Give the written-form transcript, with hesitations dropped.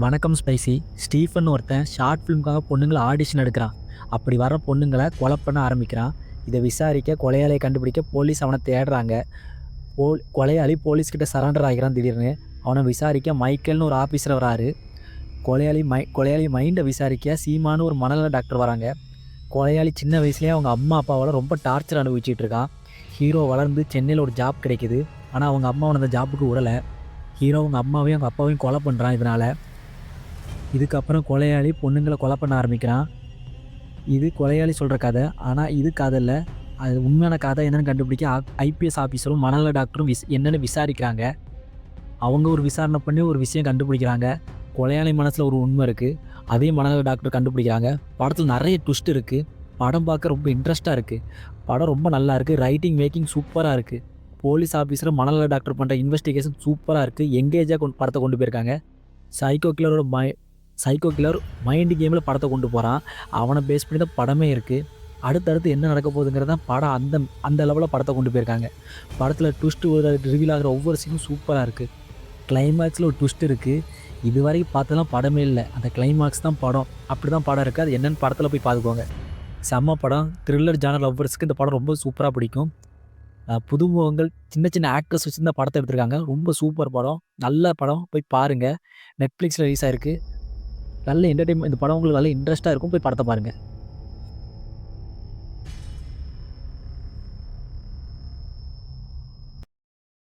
வணக்கம் spicy. Stephen ஒருத்தன் short ஃபிலிம்காக பொண்ணுங்கள audition எடுக்கிறான். அப்படி வர பொண்ணுங்கள கொலை பண்ண ஆரம்பிக்கிறான். இதை விசாரிக்க கொலையாளியை கண்டுபிடிக்க போலீஸ் அவனை தேடுறாங்க. கொலையாளி போலீஸ்கிட்ட சரண்டர் ஆகிறான் திடீர்னு. அவனை விசாரிக்க மைக்கேல்னு ஒரு ஆஃபீஸர் வராரு. கொலையாளி மைண்டை விசாரிக்க சீமானு ஒரு மனநல டாக்டர் வராங்க. கொலையாளி சின்ன வயசுலேயே அவங்க அம்மா அப்பாவால் ரொம்ப டார்ச்சர் அனுபவிச்சுட்டு இருக்கான். ஹீரோ வளர்ந்து சென்னையில் ஒரு ஜாப் கிடைக்குது. ஆனால் அவங்க அம்மா அவனை அந்த ஜாப்புக்கு விடலை. ஹீரோ அவங்க அம்மாவையும் அவங்க அப்பாவையும் கொலை பண்ணுறான். இதனால் இதுக்கப்புறம் கொலையாளி பொண்ணுங்களை கொலை பண்ண ஆரம்பிக்கிறான். இது கொலையாளி சொல்கிற கதை. ஆனால் இது கதை இல்லை, அது உண்மையான கதை. என்னென்னு கண்டுபிடிக்க ஐபிஎஸ் ஆஃபீஸரும் மனநல டாக்டரும் என்னென்னு விசாரிக்கிறாங்க. அவங்க ஒரு விசாரணை பண்ணி ஒரு விஷயம் கண்டுபிடிக்கிறாங்க. கொலையாளி மனசில் ஒரு உண்மை இருக்குது, அதையும் மனநல டாக்டர் கண்டுபிடிக்கிறாங்க. படத்தில் நிறைய ட்விஸ்ட் இருக்குது. படம் பார்க்க ரொம்ப இன்ட்ரெஸ்ட்டாக இருக்குது. படம் ரொம்ப நல்லா இருக்குது. ரைட்டிங் மேக்கிங் சூப்பராக இருக்குது. போலீஸ் ஆஃபீஸர் மனநல டாக்டர் பண்ணுற இன்வெஸ்டிகேஷன் சூப்பராக இருக்குது. எங்கேஜாக படத்தை கொண்டு போயிருக்காங்க. சைக்கோ கில்லர் மைண்டு கேமில் படத்தை கொண்டு போகிறான். அவனை பேஸ் பண்ணி தான் படமே இருக்குது. அடுத்தடுத்து என்ன நடக்க போகுதுங்கிறது தான் படம். அந்த லெவலில் படத்தை கொண்டு போயிருக்காங்க. படத்தில் ட்விஸ்ட்டு ரிவீல் ஆகிற ஒவ்வொரு சீனும் சூப்பராக இருக்குது. கிளைமேக்ஸில் ஒரு ட்விஸ்ட் இருக்குது. இது வரைக்கும் பார்த்ததெல்லாம் படமே இல்லை, அந்த கிளைமேக்ஸ் தான் படம். அப்படி தான் படம் இருக்குது. அது என்னென்னு படத்தில் போய் பார்த்துக்கோங்க. செம்ம படம். த்ரில்லர் ஜானர் லவ்வர்ஸ்க்கு இந்த படம் ரொம்ப சூப்பராக பிடிக்கும். புதுமுகங்கள் சின்ன சின்ன ஆக்டர்ஸ் வச்சு இந்த படத்தை எடுத்திருக்காங்க. ரொம்ப சூப்பர் படம், நல்ல படம். போய் பாருங்கள். நெட்ஃப்ளிக்ஸில் ரிலீஸ் ஆகிருக்கு. நல்ல என்டர்டெயின்மெண்ட். இந்த படம் உங்களுக்கு நல்ல இன்ட்ரெஸ்ட்டாக இருக்கும். போய் படத்தை பாருங்கள்.